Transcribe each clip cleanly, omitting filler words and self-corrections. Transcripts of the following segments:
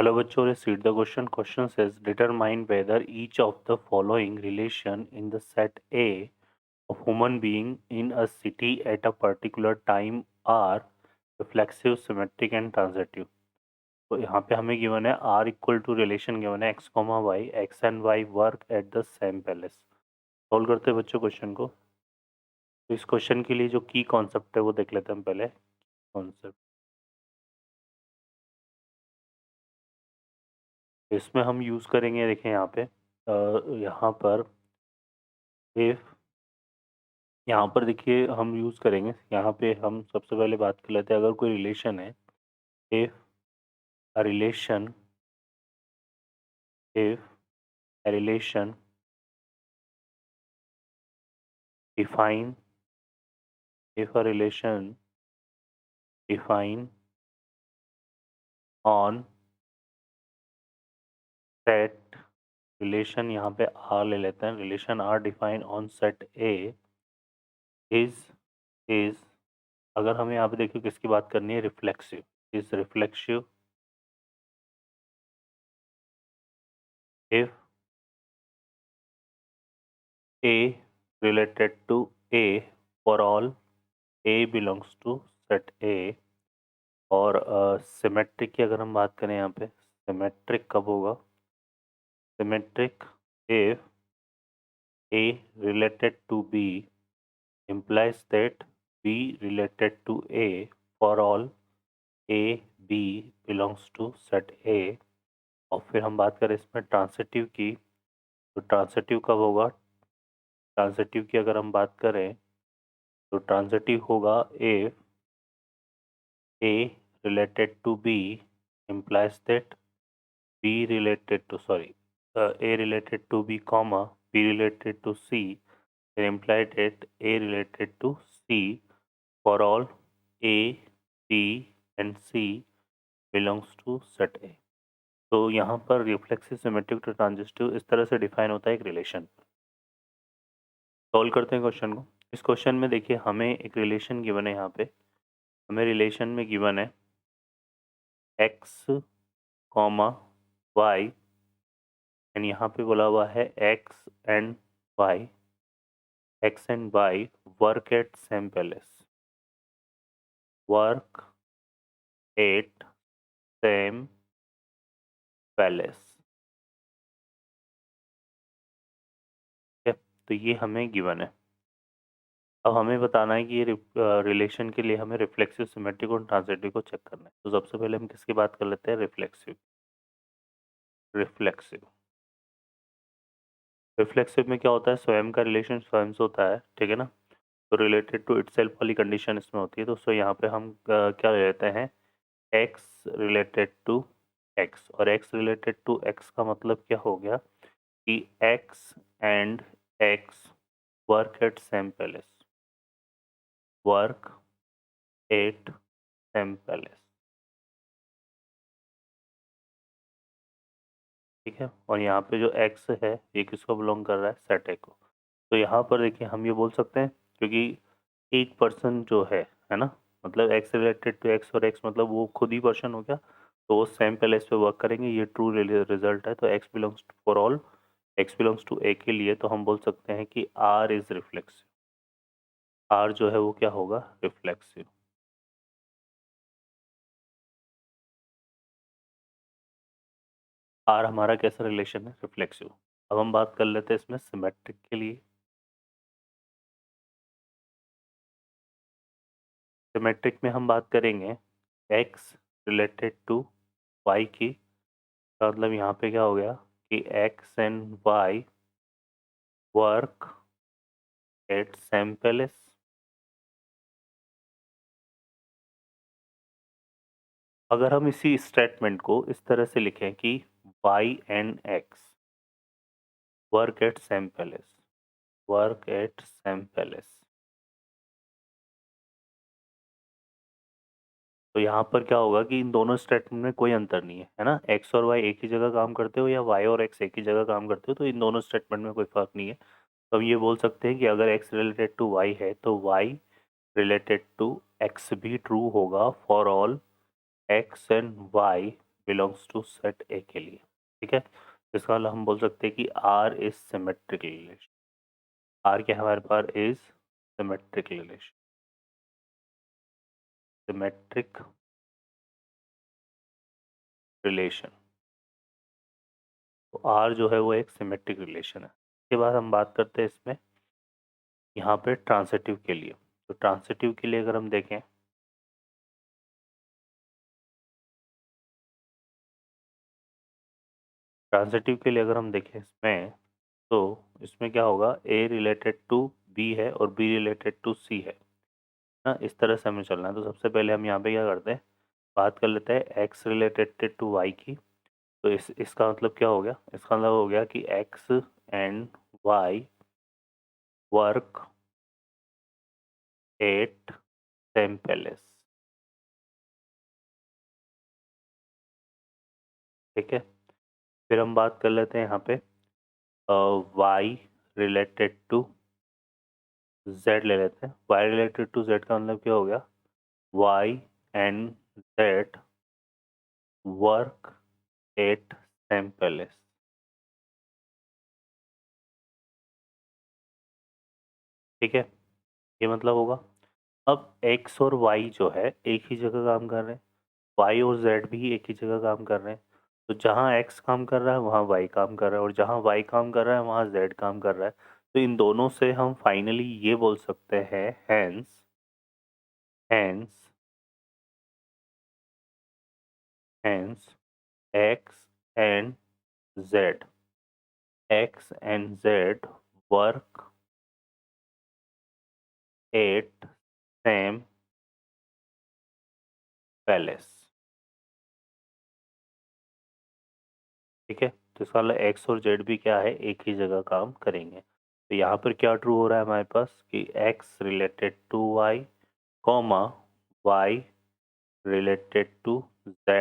Hello बच्चों, let's read the question. Question says determine whether each of the following relation in the set A of human being in a city at a particular time are reflexive, symmetric and transitive. तो यहाँ पे हमें given है R equal to relation given है x, y, x and y work at the same place. Solve करते हैं बच्चों question को. तो इस क्वेश्चन के लिए जो की कॉन्सेप्ट है वो देख लेते हैं हम पहले. कॉन्सेप्ट इसमें हम यूज़ करेंगे, देखें यहाँ पे यहाँ पर इफ यहाँ पर देखिए हम यूज़ करेंगे, यहाँ पे हम सबसे पहले बात कर लेते हैं. अगर कोई रिलेशन है, if a relation if a relation define if a relation define on set relation यहाँ पे आर ले लेते हैं. Relation R define on set A is अगर हमें यहाँ पे देखिए किसकी बात करनी है, reflexive. Is reflexive if A related to A for all A belongs to set A. और सिमेट्रिक की अगर हम बात करें यहाँ पे, सिमेट्रिक कब होगा, symmetric if A related to B implies that B related to A for all A B belongs to set A. और फिर हम बात करें इसमें ट्रांसिटिव की, तो ट्रांसिटिव कब होगा, ट्रांसिटिव की अगर हम बात करें तो ट्रांसिटिव होगा if A related to B implies that B related to A related to B comma B related to C, then implied that A related to C for all A B and C belongs to set A. तो यहाँ पर reflexive, symmetric to transitive इस तरह से define होता है एक relation. Solve करते हैं क्वेश्चन को. इस क्वेश्चन में देखिए हमें एक रिलेशन गिवन है. यहाँ पे हमें रिलेशन में गिवन है x कॉमा y एंड यहाँ पे बोला हुआ है x and y work at same palace, work at same palace. तो ये हमें गिवन है. अब हमें बताना है कि ये रिलेशन के लिए हमें रिफ्लेक्सिव, सिमेट्रिक और ट्रांजिटिव को चेक करना है. तो सबसे पहले हम किसकी बात कर लेते हैं, रिफ्लेक्सिव. रिफ्लेक्सिव रिफ्लेक्सिव में क्या होता है, स्वयं का रिलेशन स्वयं से होता है, ठीक है ना. तो रिलेटेड टू इटसेल्फ वाली कंडीशन इसमें होती है. तो सो यहाँ पे हम क्या ले लेते हैं, एक्स रिलेटेड टू एक्स. और एक्स रिलेटेड टू एक्स का मतलब क्या हो गया कि X and x work at same palace, work at same palace, ठीक है. और यहाँ पे जो x है ये किसको बिलोंग कर रहा है, सेट ए को. तो यहाँ पर देखिए हम ये बोल सकते हैं, क्योंकि एक पर्सन जो है ना, मतलब x रिलेटेड टू x और x मतलब वो खुद ही पर्सन हो गया, तो वो सेम पैलेस पे वर्क करेंगे. ये ट्रू रिजल्ट है. तो x belongs for all x belongs to a के लिए तो हम बोल सकते हैं कि r इज रिफ्लेक्सिव. r जो है वो क्या होगा, रिफ्लेक्सिव. r हमारा कैसा रिलेशन है, रिफ्लेक्सिव. अब हम बात कर लेते हैं इसमें सिमेट्रिक के लिए. सिमेट्रिक में हम बात करेंगे x रिलेटेड टू y की. का मतलब यहाँ पे क्या हो गया कि x and y work at same palace. अगर हम इसी स्टेटमेंट को इस तरह से लिखें कि y and x work at same palace, work at same palace, तो यहाँ पर क्या होगा कि इन दोनों स्टेटमेंट में कोई अंतर नहीं है ना. x और y एक ही जगह काम करते हो या y और x एक ही जगह काम करते हो, तो इन दोनों स्टेटमेंट में कोई फर्क नहीं है. तो हम ये बोल सकते हैं कि अगर x रिलेटेड टू y है तो y रिलेटेड टू x भी ट्रू होगा for all x and y belongs to set A के लिए, ठीक है। इसका मतलब हम बोल सकते हैं कि R is symmetric relation. R क्या है हमारे पास, is symmetric relation, symmetric relation. तो आर जो है वो एक सिमेट्रिक रिलेशन है। इसके बाद हम बात करते हैं इसमें यहाँ पे ट्रांसिटिव के लिए। तो ट्रांसिटिव के लिए अगर हम देखें, ट्रांसिटिव के लिए अगर हम देखें इसमें, तो इसमें क्या होगा, ए रिलेटेड टू बी है और बी रिलेटेड टू सी है ना। इस तरह से हमें चलना है। तो सबसे पहले हम यहाँ पे क्या करते हैं, बात कर लेते हैं एक्स रिलेटेड टू वाई की। तो इसका मतलब क्या हो गया, इसका मतलब हो गया कि X and Y work at same palace, ठीक है। फिर हम बात कर लेते हैं यहाँ पे वाई रिलेटेड टू जेड ले लेते हैं। वाई रिलेटेड टू जेड का मतलब क्या हो गया, Y and Z work at same palace, ठीक है। ये मतलब होगा, अब एक्स और वाई जो है एक ही जगह काम कर रहे हैं, वाई और जेड भी एक ही जगह काम कर रहे हैं। तो जहाँ एक्स काम कर रहा है वहाँ वाई काम कर रहा है, और जहाँ वाई काम कर रहा है वहाँ जेड काम कर रहा है। तो इन दोनों से हम फाइनली ये बोल सकते हैं, hence hence hence X and Z, X and Z work at same palace, ठीक है। तो इसका मतलब एक्स और जेड भी क्या है, एक ही जगह काम करेंगे। तो यहाँ पर क्या ट्रू हो रहा है हमारे पास कि X related to Y comma Y related to z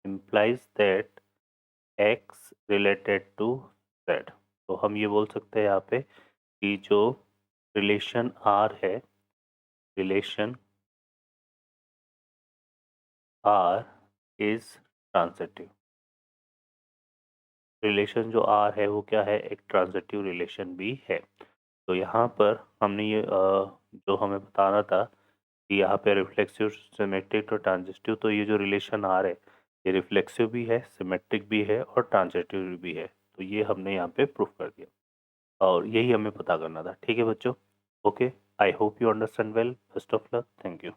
implies that x related to z। तो हम ये बोल सकते हैं यहाँ पे कि जो रिलेशन r है, relation r is transitive. Relation जो r है वो क्या है, एक ट्रांसिटिव रिलेशन भी है। तो यहाँ पर हमने ये जो हमें बताना था कि यहाँ पे रिफ्लेक्सिव, सिमेट्रिक और ट्रांजिस्टिव, तो ये जो रिलेशन आर है ये रिफ्लेक्सिव भी है, सिमेट्रिक भी है और ट्रांजिस्टिव भी है। तो ये हमने यहाँ पे प्रूफ कर दिया और यही हमें पता करना था, ठीक है बच्चों। Okay, I hope you understand well. Best of luck, thank you.